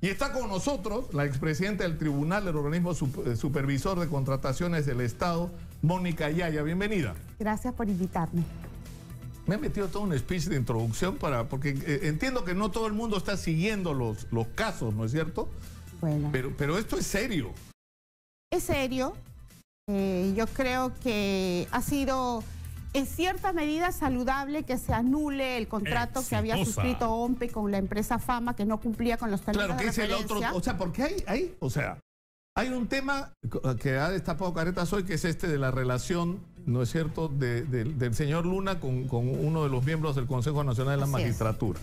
Y está con nosotros la expresidenta del Tribunal del Organismo Supervisor de Contrataciones del Estado, Mónica Yaya. Bienvenida. Gracias por invitarme. Me he metido todo un speech de introducción porque entiendo que no todo el mundo está siguiendo los casos, ¿no es cierto? Bueno. Pero esto es serio. Es serio. Yo creo que ha sido en cierta medida saludable que se anule el contrato que había suscrito OMPE con la empresa Fama, que no cumplía con los términos de referencia. Claro, que es el otro. O sea, porque hay un tema que ha destapado Caretas hoy, que es este de la relación, ¿no es cierto?, del señor Luna con uno de los miembros del Consejo Nacional de la Magistratura.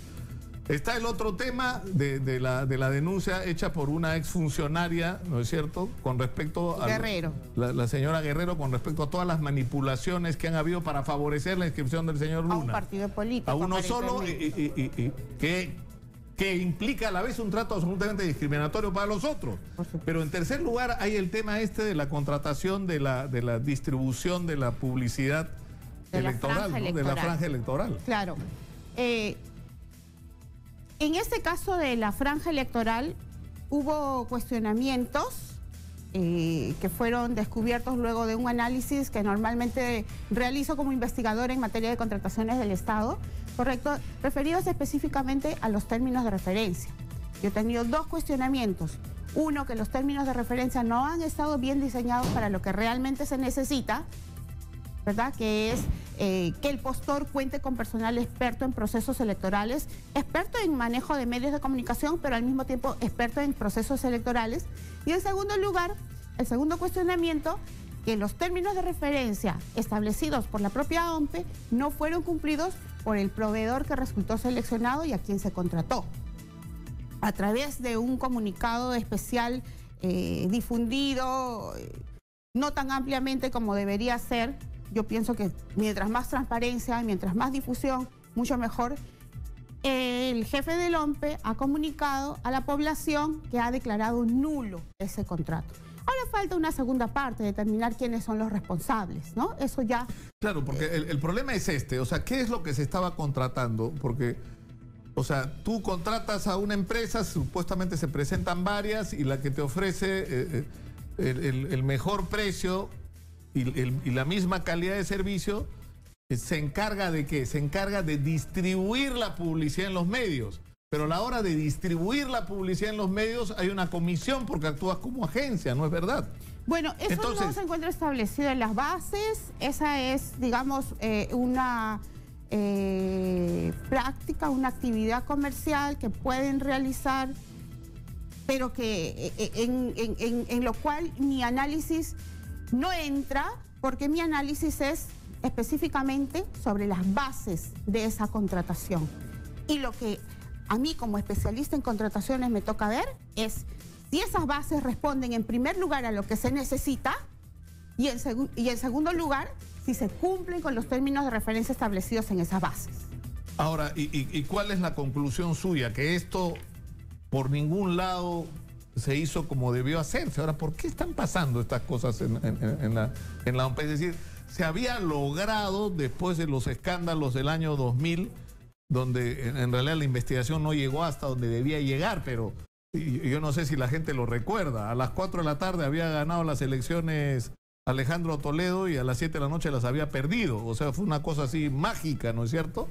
Está el otro tema de la denuncia hecha por una exfuncionaria, ¿no es cierto?, con respecto a Guerrero. La señora Guerrero, con respecto a todas las manipulaciones que han habido para favorecer la inscripción del señor Luna. A un partido político. A uno solo, que implica a la vez un trato absolutamente discriminatorio para los otros. Pero en tercer lugar hay el tema este de la contratación de la distribución de la publicidad electoral, ¿no? De la franja electoral. Claro. En este caso de la franja electoral hubo cuestionamientos que fueron descubiertos luego de un análisis que normalmente realizo como investigadora en materia de contrataciones del Estado, correcto, referidos específicamente a los términos de referencia. Yo he tenido dos cuestionamientos. Uno, que los términos de referencia no han estado bien diseñados para lo que realmente se necesita, ¿verdad? Que es que el postor cuente con personal experto en procesos electorales, experto en manejo de medios de comunicación, pero al mismo tiempo experto en procesos electorales. Y en segundo lugar, el segundo cuestionamiento, que los términos de referencia establecidos por la propia OMPE no fueron cumplidos por el proveedor que resultó seleccionado y a quien se contrató. A través de un comunicado especial difundido, no tan ampliamente como debería ser. Yo pienso que mientras más transparencia, mientras más difusión, mucho mejor. El jefe del OMPE ha comunicado a la población que ha declarado nulo ese contrato. Ahora falta una segunda parte, determinar quiénes son los responsables, ¿no? Eso ya... Claro, porque el problema es este, o sea, ¿qué es lo que se estaba contratando? Porque, o sea, tú contratas a una empresa, supuestamente se presentan varias y la que te ofrece el mejor precio y la misma calidad de servicio, se encarga de ¿qué? Se encarga de distribuir la publicidad en los medios. Pero a la hora de distribuir la publicidad en los medios hay una comisión porque actúas como agencia, ¿no es verdad? Bueno, eso no se encuentra establecido en las bases. Esa es, digamos, una práctica, una actividad comercial que pueden realizar, pero que en lo cual mi análisis no entra, porque mi análisis es específicamente sobre las bases de esa contratación. Y lo que a mí como especialista en contrataciones me toca ver es si esas bases responden en primer lugar a lo que se necesita y en segundo lugar si se cumplen con los términos de referencia establecidos en esas bases. Ahora, ¿y cuál es la conclusión suya? Que esto por ningún lado se hizo como debió hacerse. Ahora, ¿por qué están pasando estas cosas en la OMPE? Es decir, se había logrado después de los escándalos del año 2000, donde en realidad la investigación no llegó hasta donde debía llegar, pero yo no sé si la gente lo recuerda. A las 4 de la tarde había ganado las elecciones Alejandro Toledo y a las 7 de la noche las había perdido. O sea, fue una cosa así mágica, ¿no es cierto?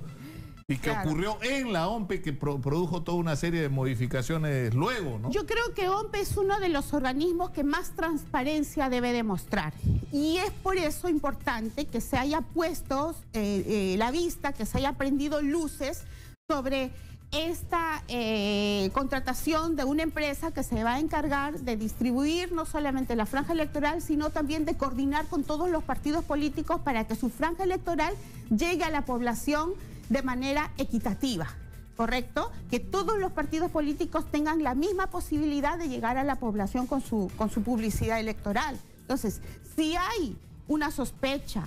Y que ocurrió en la OMPE, que produjo toda una serie de modificaciones luego, ¿no? Yo creo que OMPE es uno de los organismos que más transparencia debe demostrar. Y es por eso importante que se haya puesto la vista, que se haya prendido luces sobre esta contratación de una empresa que se va a encargar de distribuir no solamente la franja electoral, sino también de coordinar con todos los partidos políticos para que su franja electoral llegue a la población de manera equitativa, ¿correcto? Que todos los partidos políticos tengan la misma posibilidad de llegar a la población con su publicidad electoral. Entonces, si hay una sospecha,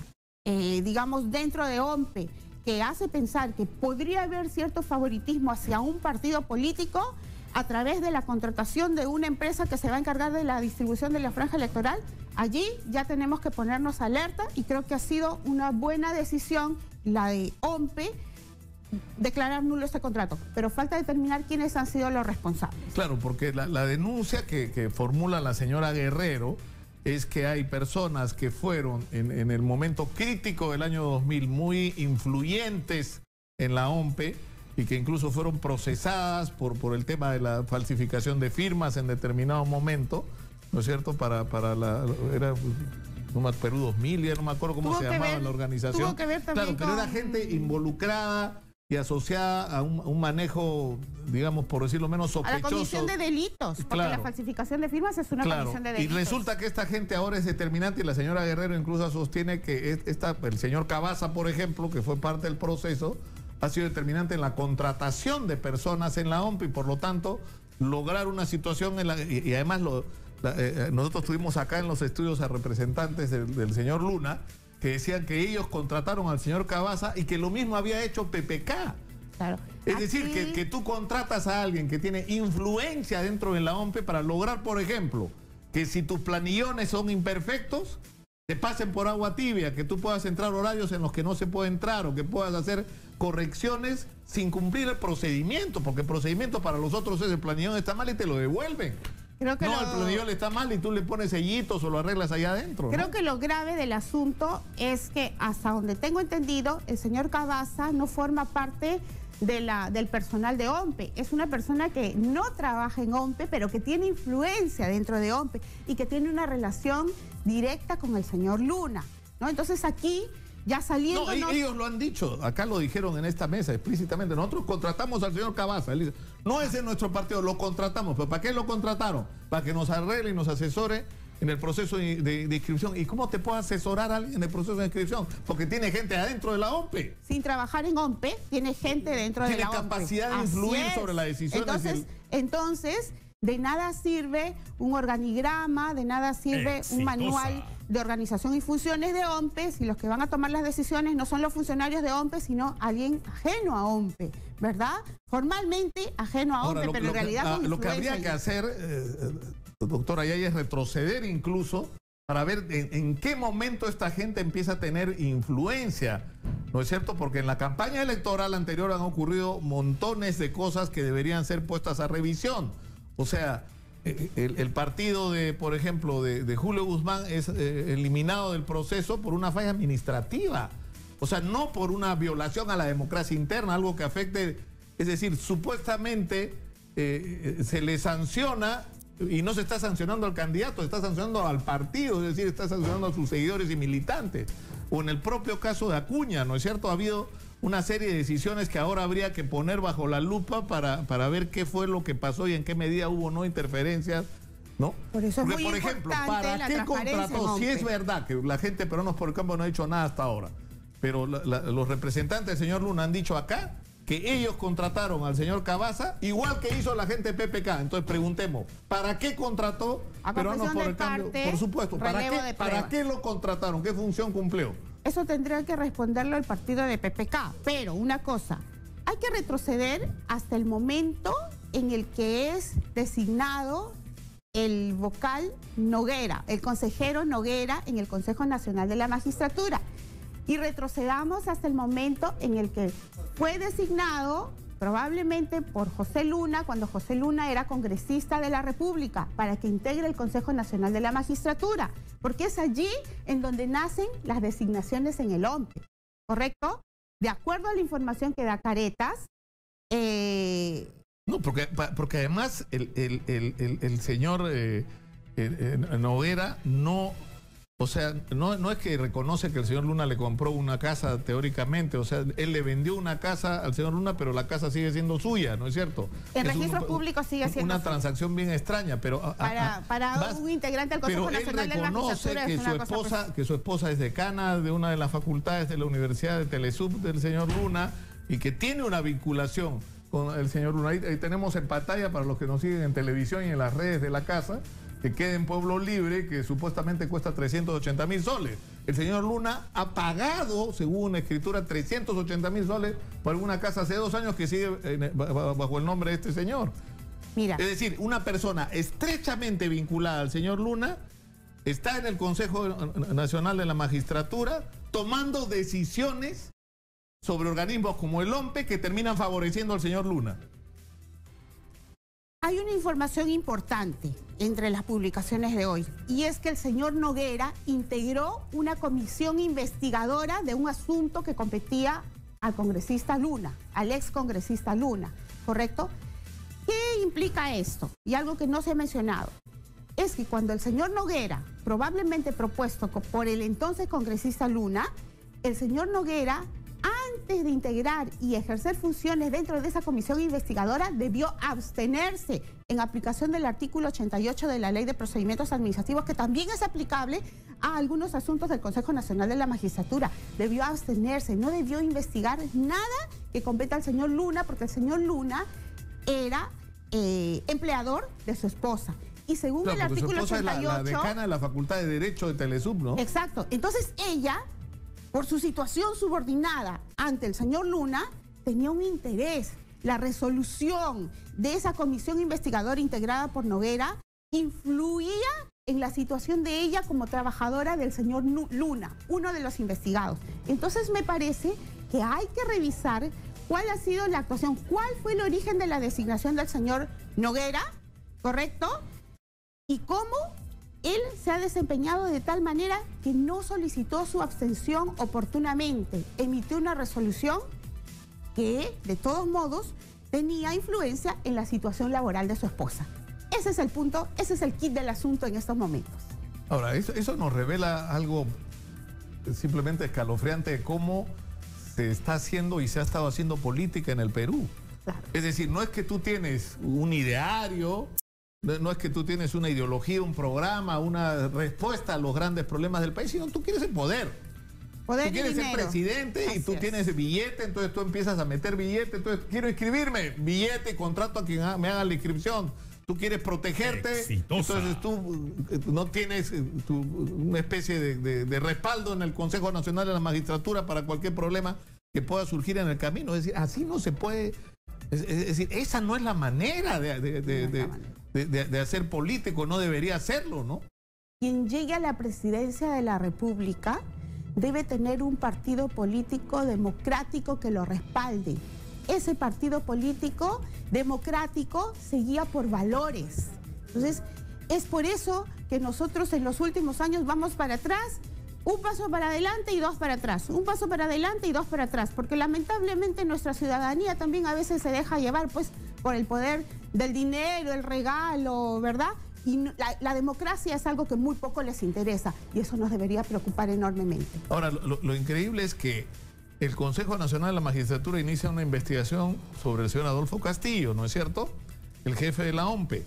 digamos, dentro de OMPE, que hace pensar que podría haber cierto favoritismo hacia un partido político a través de la contratación de una empresa que se va a encargar de la distribución de la franja electoral, allí ya tenemos que ponernos alerta y creo que ha sido una buena decisión la de OMPE declarar nulo este contrato, pero falta determinar quiénes han sido los responsables. Claro, porque la denuncia que formula la señora Guerrero es que hay personas que fueron en el momento crítico del año 2000 muy influyentes en la OMPE y que incluso fueron procesadas por el tema de la falsificación de firmas en determinado momento, ¿no es cierto? Era Perú 2000, ya no me acuerdo cómo se llamaba la organización. Tuvo que ver también claro, pero era gente involucrada y asociada a un manejo, digamos, por decirlo menos, sospechoso. A la comisión de delitos, porque claro, la falsificación de firmas es una comisión de delitos. Y resulta que esta gente ahora es determinante y la señora Guerrero incluso sostiene que el señor Cabaza, por ejemplo, que fue parte del proceso, ha sido determinante en la contratación de personas en la OMPE y por lo tanto lograr una situación y además nosotros tuvimos acá en los estudios a representantes del señor Luna que decían que ellos contrataron al señor Cabaza y que lo mismo había hecho PPK. Claro. Es decir, que tú contratas a alguien que tiene influencia dentro de la OMPE para lograr, por ejemplo, que si tus planillones son imperfectos, te pasen por agua tibia, que tú puedas entrar horarios en los que no se puede entrar o que puedas hacer correcciones sin cumplir el procedimiento, porque el procedimiento para los otros es el planillón está mal y te lo devuelven. Creo que el planillón está mal y tú le pones sellitos o lo arreglas allá adentro. Creo que lo grave del asunto es que hasta donde tengo entendido, el señor Cabaza no forma parte del personal de OMPE. Es una persona que no trabaja en OMPE, pero que tiene influencia dentro de OMPE y que tiene una relación directa con el señor Luna, ¿no? Entonces aquí, ya saliendo... No, ellos lo han dicho, acá lo dijeron en esta mesa explícitamente. Nosotros contratamos al señor Cabaza. Él dice, no es de nuestro partido, lo contratamos. ¿Pero para qué lo contrataron? Para que nos arregle y nos asesore en el proceso de inscripción. ¿Y cómo te puede asesorar alguien en el proceso de inscripción? Porque tiene gente adentro de la OMPE. Sin trabajar en OMPE, tiene gente dentro de la OMPE. Tiene capacidad de influir sobre las decisiones. Entonces, de nada sirve un organigrama, de nada sirve un manual de organización y funciones de OMPE si los que van a tomar las decisiones no son los funcionarios de OMPE, sino alguien ajeno a OMPE, ¿verdad? Formalmente ajeno a OMPE, pero en realidad lo que habría que hacer, doctora Yaya, es retroceder incluso para ver en qué momento esta gente empieza a tener influencia, ¿no es cierto? Porque en la campaña electoral anterior han ocurrido montones de cosas que deberían ser puestas a revisión. O sea, el partido por ejemplo, de Julio Guzmán es eliminado del proceso por una falla administrativa. O sea, no por una violación a la democracia interna, algo que afecte, es decir, supuestamente se le sanciona y no se está sancionando al candidato, se está sancionando al partido, es decir, está sancionando a sus seguidores y militantes. O en el propio caso de Acuña, ¿no es cierto? Ha habido una serie de decisiones que ahora habría que poner bajo la lupa para ver qué fue lo que pasó y en qué medida hubo no interferencias, ¿no? Por eso es porque, por ejemplo, ¿para qué contrató? Si es verdad que la gente Peronos por el Campo no ha dicho nada hasta ahora, pero los representantes del señor Luna han dicho acá que ellos contrataron al señor Cabaza, igual que hizo la gente PPK. Entonces preguntemos, ¿para qué contrató Peronos por el Cambio? Por supuesto, ¿para qué lo contrataron? ¿Qué función cumplió? Eso tendría que responderlo el partido de PPK. Pero una cosa, hay que retroceder hasta el momento en el que es designado el vocal Noguera, el consejero Noguera en el Consejo Nacional de la Magistratura. Y retrocedamos hasta el momento en el que fue designado probablemente por José Luna, cuando José Luna era congresista de la República, para que integre el Consejo Nacional de la Magistratura, porque es allí en donde nacen las designaciones en el OMPE, ¿correcto? De acuerdo a la información que da Caretas... No, porque además el señor Noguera no... O sea, no es que reconoce que el señor Luna le compró una casa teóricamente, o sea, él le vendió una casa al señor Luna, pero la casa sigue siendo suya, ¿no es cierto? En registros públicos sigue siendo una transacción bien extraña, pero... Para un integrante del Consejo Nacional de la Magistratura es una cosa... que su esposa es decana de una de las facultades de la Universidad de Telesub del señor Luna y que tiene una vinculación con el señor Luna. Ahí tenemos en pantalla, para los que nos siguen en televisión y en las redes de la casa, que quede en Pueblo Libre, que supuestamente cuesta 380.000 soles. El señor Luna ha pagado, según una escritura, 380.000 soles por una casa hace 2 años que sigue bajo el nombre de este señor. Mira. Es decir, una persona estrechamente vinculada al señor Luna está en el Consejo Nacional de la Magistratura tomando decisiones sobre organismos como el OMPE que terminan favoreciendo al señor Luna. Hay una información importante entre las publicaciones de hoy, y es que el señor Noguera integró una comisión investigadora de un asunto que competía al congresista Luna, al ex congresista Luna, ¿correcto? ¿Qué implica esto? Y algo que no se ha mencionado, es que cuando el señor Noguera, probablemente propuesto por el entonces congresista Luna, el señor Noguera, antes de integrar y ejercer funciones dentro de esa comisión investigadora, debió abstenerse en aplicación del artículo 88 de la Ley de Procedimientos Administrativos, que también es aplicable a algunos asuntos del Consejo Nacional de la Magistratura. Debió abstenerse, no debió investigar nada que competa al señor Luna, porque el señor Luna era empleador de su esposa. Y según el artículo 88... es la decana de la Facultad de Derecho de Telesub, ¿no? Exacto. Entonces ella, por su situación subordinada ante el señor Luna, tenía un interés. La resolución de esa comisión investigadora integrada por Noguera influía en la situación de ella como trabajadora del señor Luna, uno de los investigados. Entonces me parece que hay que revisar cuál ha sido la actuación, cuál fue el origen de la designación del señor Noguera, ¿correcto? Y cómo él se ha desempeñado de tal manera que no solicitó su abstención oportunamente. Emitió una resolución que, de todos modos, tenía influencia en la situación laboral de su esposa. Ese es el punto, ese es el kit del asunto en estos momentos. Ahora, eso nos revela algo simplemente escalofriante de cómo se está haciendo y se ha estado haciendo política en el Perú. Claro. Es decir, no es que tú tienes un ideario, no es que tú tienes una ideología, un programa, una respuesta a los grandes problemas del país, sino tú quieres el poder. Tú quieres ser presidente. Así y tú tienes billete, entonces tú empiezas a meter billete, entonces quiero inscribirme, billete y contrato a quien me haga la inscripción. Tú quieres protegerte, Exitosa. entonces tú no tienes una especie de respaldo en el Consejo Nacional de la Magistratura para cualquier problema que pueda surgir en el camino. Es decir, así no se puede, es decir, esa no es la manera de hacer político, no debería hacerlo, ¿no? Quien llegue a la presidencia de la República debe tener un partido político democrático que lo respalde. Ese partido político democrático se guía por valores. Entonces, es por eso que nosotros en los últimos años vamos para atrás, un paso para adelante y dos para atrás, un paso para adelante y dos para atrás, porque lamentablemente nuestra ciudadanía también a veces se deja llevar pues por el poder del dinero, el regalo, ¿verdad? Y la democracia es algo que muy poco les interesa y eso nos debería preocupar enormemente. Ahora, lo increíble es que el Consejo Nacional de la Magistratura inicia una investigación sobre el señor Adolfo Castillo, ¿no es cierto? El jefe de la OMPE,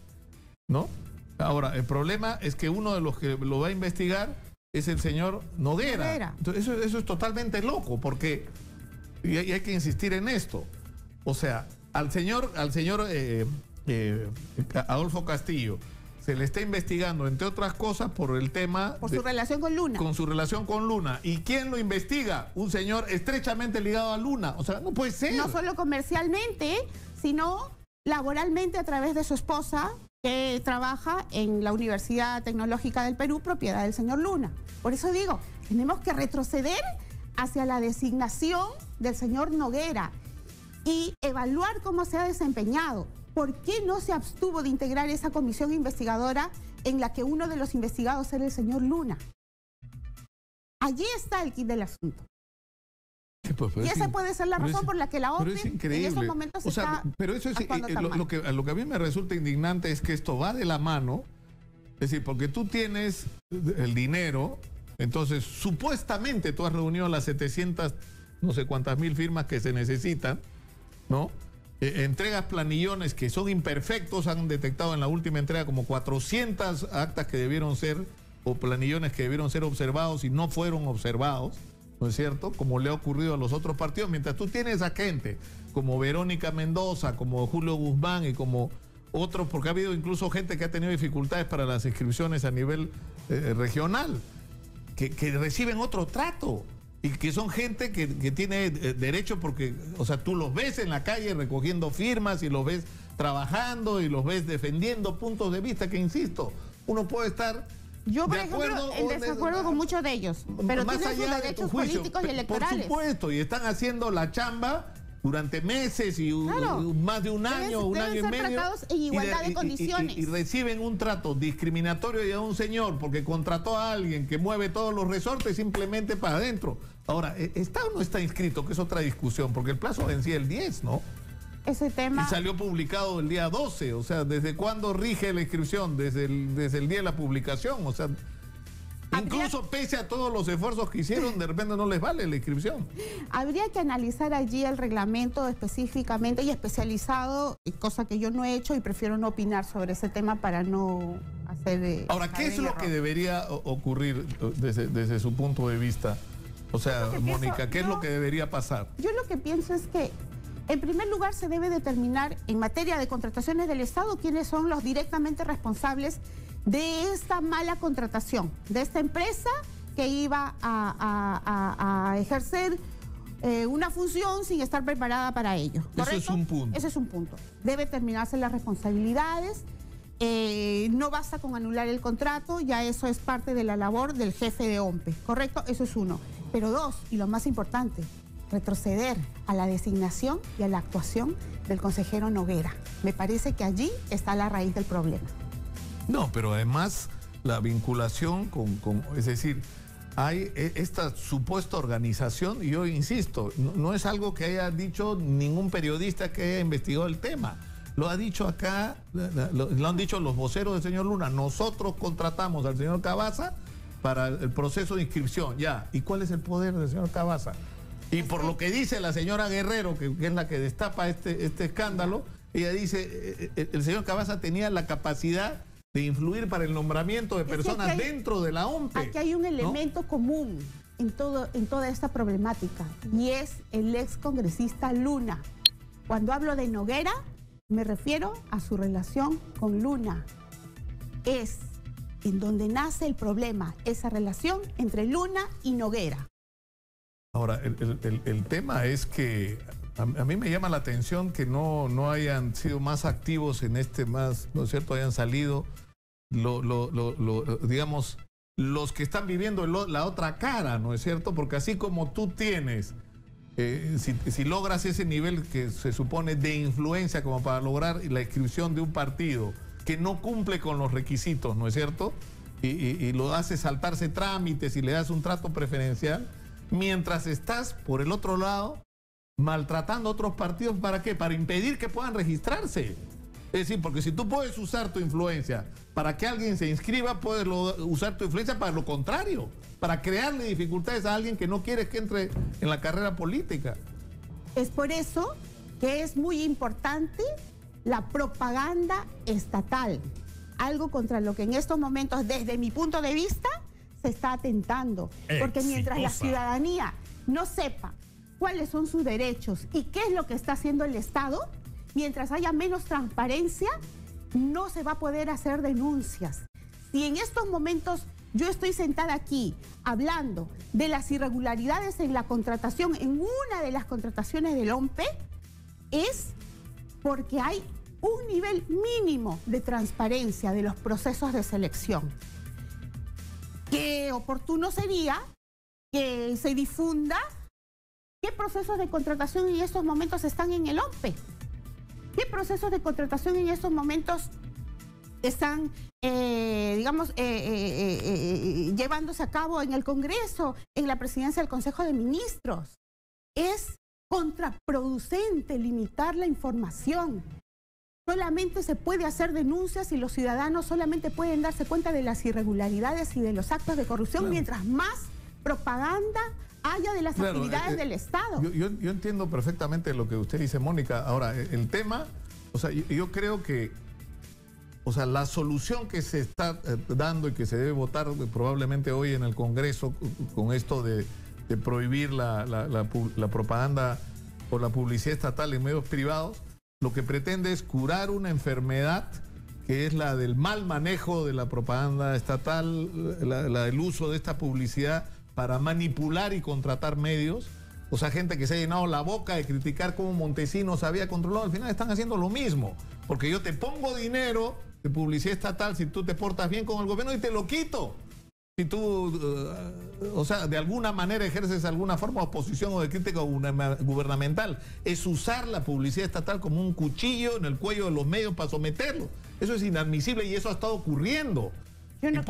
¿no? Ahora, el problema es que uno de los que lo va a investigar es el señor Noguera. Entonces, eso es totalmente loco, porque, y hay que insistir en esto, o sea, al señor Adolfo Castillo se le está investigando, entre otras cosas, por el tema... Por su relación con Luna. Con su relación con Luna. ¿Y quién lo investiga? Un señor estrechamente ligado a Luna. O sea, no puede ser. No solo comercialmente, sino laboralmente a través de su esposa, que trabaja en la Universidad Tecnológica del Perú, propiedad del señor Luna. Por eso digo, tenemos que retroceder hacia la designación del señor Noguera y evaluar cómo se ha desempeñado. ¿Por qué no se abstuvo de integrar esa comisión investigadora en la que uno de los investigados era el señor Luna? Allí está el kit del asunto. Y esa puede ser la razón por la que la OMPE en estos momentos está pero eso es actuando tan mal. lo que a mí me resulta indignante es que esto va de la mano. Es decir, porque tú tienes el dinero, entonces supuestamente tú has reunido las 700, no sé cuántas mil firmas que se necesitan, ¿no? Entregas planillones que son imperfectos, han detectado en la última entrega como 400 actas que debieron ser, o planillones que debieron ser observados y no fueron observados, ¿no es cierto? Como le ha ocurrido a los otros partidos, mientras tú tienes a gente como Verónica Mendoza, como Julio Guzmán y como otros, porque ha habido incluso gente que ha tenido dificultades para las inscripciones a nivel regional, que reciben otro trato. Y que son gente que tiene derecho porque, o sea, tú los ves en la calle recogiendo firmas y los ves trabajando y los ves defendiendo puntos de vista que, insisto, uno puede estar Yo, por ejemplo, en desacuerdo con muchos de ellos, pero más tienen sus allá de derechos tu juicio, políticos y electorales. Por supuesto, y están haciendo la chamba durante meses y Claro. más de un año, un año y Deben ser medio. tratados en igualdad de condiciones. Y reciben un trato discriminatorio y a un señor porque contrató a alguien que mueve todos los resortes simplemente para adentro. Ahora, ¿está o no está inscrito? Que es otra discusión, porque el plazo vencía el 10, ¿no? Ese tema... Y salió publicado el día 12, o sea, ¿desde cuándo rige la inscripción? Desde el día de la publicación, o sea... Incluso pese a todos los esfuerzos que hicieron, de repente no les vale la inscripción. Habría que analizar allí el reglamento específicamente y especializado, cosa que yo no he hecho y prefiero no opinar sobre ese tema para no hacer... Ahora, ¿qué es lo que debería ocurrir desde su punto de vista? O sea, Mónica, ¿qué es lo que debería pasar? Yo lo que pienso es que, en primer lugar, se debe determinar en materia de contrataciones del Estado quiénes son los directamente responsables de esta mala contratación, de esta empresa que iba a ejercer una función sin estar preparada para ello. ¿Correcto? Eso es un punto. Ese es un punto. Debe terminarse las responsabilidades. No basta con anular el contrato, ya eso es parte de la labor del jefe de OMPE. ¿Correcto? Eso es uno. Pero dos, y lo más importante, retroceder a la designación y a la actuación del consejero Noguera. Me parece que allí está la raíz del problema. No, pero además la vinculación es decir, hay esta supuesta organización, y yo insisto, no es algo que haya dicho ningún periodista que haya investigado el tema. Lo ha dicho acá, lo han dicho los voceros del señor Luna. Nosotros contratamos al señor Cavazza para el proceso de inscripción, ya. ¿Y cuál es el poder del señor Cavazza? Y por lo que dice la señora Guerrero, que es la que destapa este escándalo, ella dice, el señor Cavazza tenía la capacidad de influir para el nombramiento de personas dentro de la OMPE. Aquí hay un elemento común en toda esta problemática, y es el ex congresista Luna. Cuando hablo de Noguera, me refiero a su relación con Luna. Es en donde nace el problema, esa relación entre Luna y Noguera. Ahora, el tema es que a mí me llama la atención que no hayan sido más activos en más, ¿no es cierto?, hayan salido, digamos, los que están viviendo la otra cara, ¿no es cierto? Porque así como tú tienes, si logras ese nivel que se supone de influencia como para lograr la inscripción de un partido que no cumple con los requisitos, ¿no es cierto? Y lo hace saltarse trámites y le das un trato preferencial, mientras estás por el otro lado maltratando a otros partidos, ¿para qué? Para impedir que puedan registrarse. Es decir, porque si tú puedes usar tu influencia para que alguien se inscriba, puedes usar tu influencia para lo contrario, para crearle dificultades a alguien que no quieres que entre en la carrera política. Es por eso que es muy importante la propaganda estatal, algo contra lo que en estos momentos, desde mi punto de vista, se está atentando. Porque mientras la ciudadanía no sepa cuáles son sus derechos y qué es lo que está haciendo el Estado, mientras haya menos transparencia, no se va a poder hacer denuncias. Si en estos momentos yo estoy sentada aquí hablando de las irregularidades en la contratación, en una de las contrataciones del OMPE, es porque hay un nivel mínimo de transparencia de los procesos de selección. Qué oportuno sería que se difunda qué procesos de contratación en estos momentos están en el OMPE. ¿Qué procesos de contratación en estos momentos están, llevándose a cabo en el Congreso, en la presidencia del Consejo de Ministros? Es contraproducente limitar la información. Solamente se puede hacer denuncias y los ciudadanos solamente pueden darse cuenta de las irregularidades y de los actos de corrupción, mientras más propaganda haya de las actividades del Estado. Yo entiendo perfectamente lo que usted dice, Mónica. Ahora, el tema, o sea, yo creo que, o sea, la solución que se está dando y que se debe votar probablemente hoy en el Congreso con esto de prohibir la propaganda o la publicidad estatal en medios privados, lo que pretende es curar una enfermedad que es la del mal manejo de la propaganda estatal, el uso de esta publicidad para manipular y contratar medios. O sea, gente que se ha llenado la boca de criticar cómo Montesinos había controlado, al final están haciendo lo mismo, porque yo te pongo dinero de publicidad estatal si tú te portas bien con el gobierno y te lo quito. Si tú, o sea, de alguna manera ejerces alguna forma de oposición o de crítica gubernamental, es usar la publicidad estatal como un cuchillo en el cuello de los medios para someterlo. Eso es inadmisible y eso ha estado ocurriendo. Yo no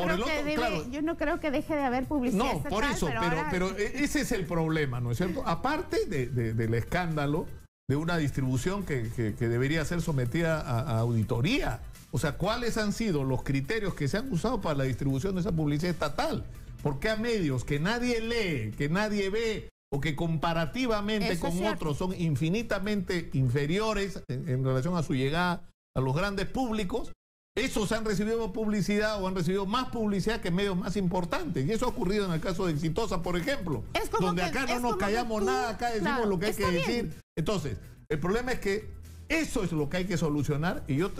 creo que deje de haber publicidad estatal. No, por eso, pero ese es el problema, ¿no es cierto? Aparte del escándalo de una distribución que debería ser sometida a auditoría. O sea, ¿cuáles han sido los criterios que se han usado para la distribución de esa publicidad estatal? ¿Por qué a medios que nadie lee, que nadie ve, o que comparativamente con otros son infinitamente inferiores en relación a su llegada a los grandes públicos, esos han recibido publicidad o han recibido más publicidad que medios más importantes? Y eso ha ocurrido en el caso de Exitosa, por ejemplo, donde acá no nos callamos nada, acá decimos lo que hay que decir. Entonces, el problema es que eso es lo que hay que solucionar. Y yo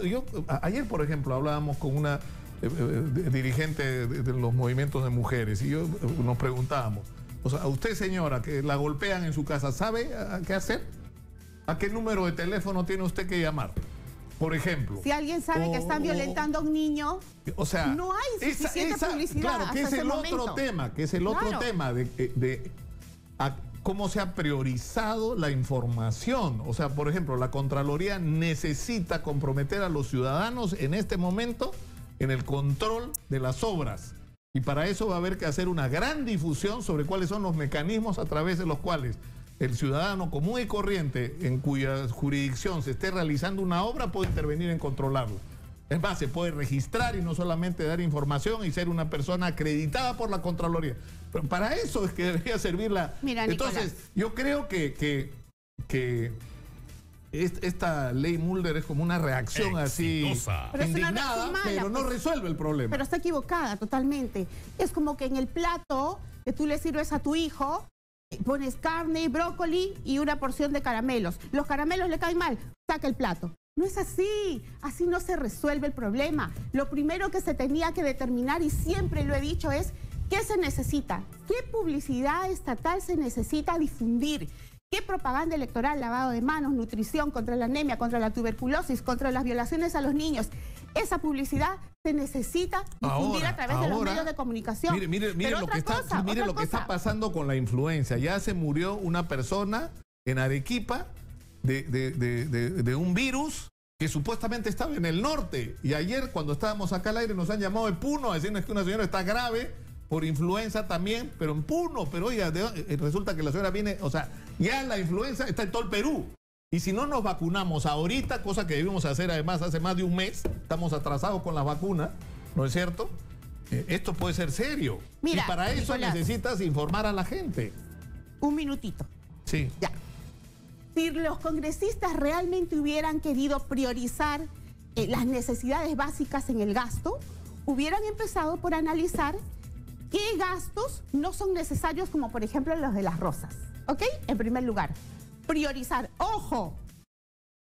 ayer, por ejemplo, hablábamos con una dirigente de los movimientos de mujeres y nos preguntábamos, o sea, a usted, señora, que la golpean en su casa, ¿sabe qué hacer? ¿A qué número de teléfono tiene usted que llamar? Por ejemplo. Si alguien sabe que están violentando a un niño, o sea, no hay suficiente publicidad. Claro, que es el otro tema, de cómo se ha priorizado la información. O sea, por ejemplo, la Contraloría necesita comprometer a los ciudadanos en este momento en el control de las obras. Y para eso va a haber que hacer una gran difusión sobre cuáles son los mecanismos a través de los cuales el ciudadano común y corriente en cuya jurisdicción se esté realizando una obra puede intervenir en controlarlo. Es más, se puede registrar y no solamente dar información y ser una persona acreditada por la Contraloría. Pero para eso es que debería servir la... Mira, entonces, Nicolás, yo creo que esta ley Mulder es como una reacción así indignada, pero no resuelve el problema. Pero está equivocada totalmente. Es como que en el plato que tú le sirves a tu hijo, pones carne, brócoli y una porción de caramelos. Los caramelos le caen mal, saca el plato. No es así no se resuelve el problema. Lo primero que se tenía que determinar, y siempre lo he dicho, es ¿qué se necesita? ¿Qué publicidad estatal se necesita difundir? ¿Qué propaganda electoral, lavado de manos, nutrición, contra la anemia, contra la tuberculosis, contra las violaciones a los niños? Esa publicidad se necesita difundir a través de los medios de comunicación. Mire lo que está pasando con la influenza. Ya se murió una persona en Arequipa de un virus que supuestamente estaba en el norte. Y ayer, cuando estábamos acá al aire, nos han llamado de Puno a decirnos que una señora está grave por influenza también, pero en Puno. Pero oiga, resulta que la señora viene, o sea, ya la influenza está en todo el Perú. Y si no nos vacunamos ahorita, cosa que debimos hacer además hace más de un mes, estamos atrasados con las vacunas, ¿no es cierto? Esto puede ser serio. Mira, y para eso Nicolás, necesitas informar a la gente. Un minutito. Sí. Ya. Si los congresistas realmente hubieran querido priorizar las necesidades básicas en el gasto, hubieran empezado por analizar qué gastos no son necesarios, como por ejemplo los de las rosas. ¿Ok? En primer lugar, priorizar. Ojo,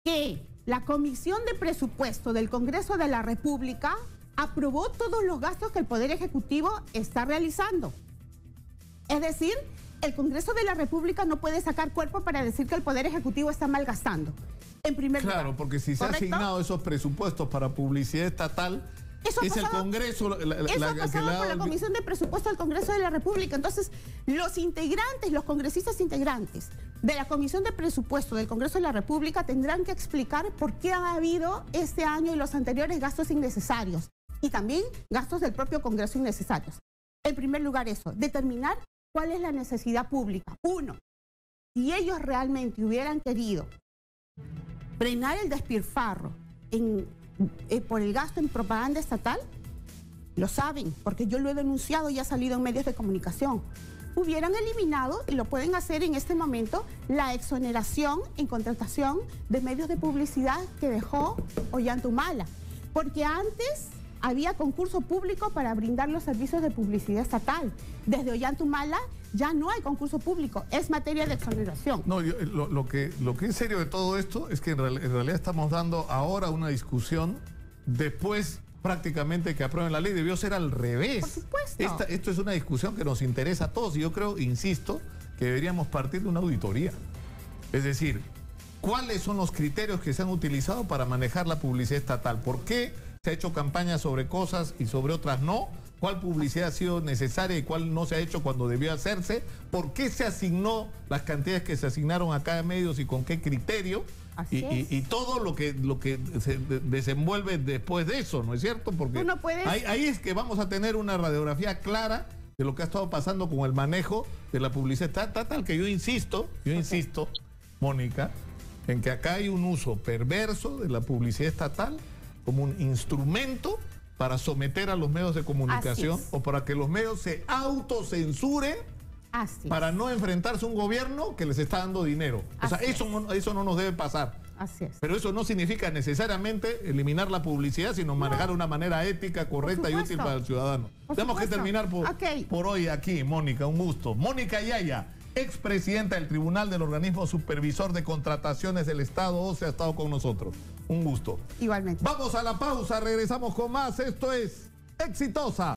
que la Comisión de Presupuesto del Congreso de la República aprobó todos los gastos que el Poder Ejecutivo está realizando. Es decir, el Congreso de la República no puede sacar cuerpo para decir que el Poder Ejecutivo está malgastando. En primer lugar. Claro, porque si se han asignado esos presupuestos para publicidad estatal, es el Congreso eso ha pasado por la Comisión de Presupuesto del Congreso de la República. Entonces, los congresistas integrantes de la Comisión de Presupuesto del Congreso de la República tendrán que explicar por qué ha habido este año y los anteriores gastos innecesarios y también gastos del propio Congreso innecesarios. En primer lugar, eso, determinar cuál es la necesidad pública. Uno, si ellos realmente hubieran querido frenar el despilfarro por el gasto en propaganda estatal, lo saben, porque yo lo he denunciado y ha salido en medios de comunicación. Hubieran eliminado, y lo pueden hacer en este momento, la exoneración en contratación de medios de publicidad que dejó Ollantumala. Porque antes había concurso público para brindar los servicios de publicidad estatal. Desde Ollantumala ya no hay concurso público, es materia de exoneración. No, lo que es serio de todo esto es que en realidad estamos dando ahora una discusión después prácticamente que aprueben la ley. Debió ser al revés. Por supuesto. Esto es una discusión que nos interesa a todos y yo creo, insisto, que deberíamos partir de una auditoría. Es decir, ¿cuáles son los criterios que se han utilizado para manejar la publicidad estatal? ¿Por qué se se ha hecho campaña sobre cosas y sobre otras no, cuál publicidad ha sido necesaria y cuál no se ha hecho cuando debió hacerse, por qué se asignó las cantidades que se asignaron a cada medios y con qué criterio, y todo lo que se desenvuelve después de eso, ¿no es cierto? Porque no puedes... ahí es que vamos a tener una radiografía clara de lo que ha estado pasando con el manejo de la publicidad. Tal que yo insisto, Mónica, en que acá hay un uso perverso de la publicidad estatal como un instrumento para someter a los medios de comunicación o para que los medios se autocensuren para no enfrentarse a un gobierno que les está dando dinero. O sea, eso no nos debe pasar. Así es. Pero eso no significa necesariamente eliminar la publicidad, sino manejar de una manera ética, correcta y útil para el ciudadano. Tenemos que terminar por hoy aquí, Mónica. Un gusto. Mónica Yaya, expresidenta del Tribunal del Organismo Supervisor de Contrataciones del Estado, OCE, ha estado con nosotros. Un gusto. Igualmente. Vamos a la pausa, regresamos con más. Esto es Exitosa.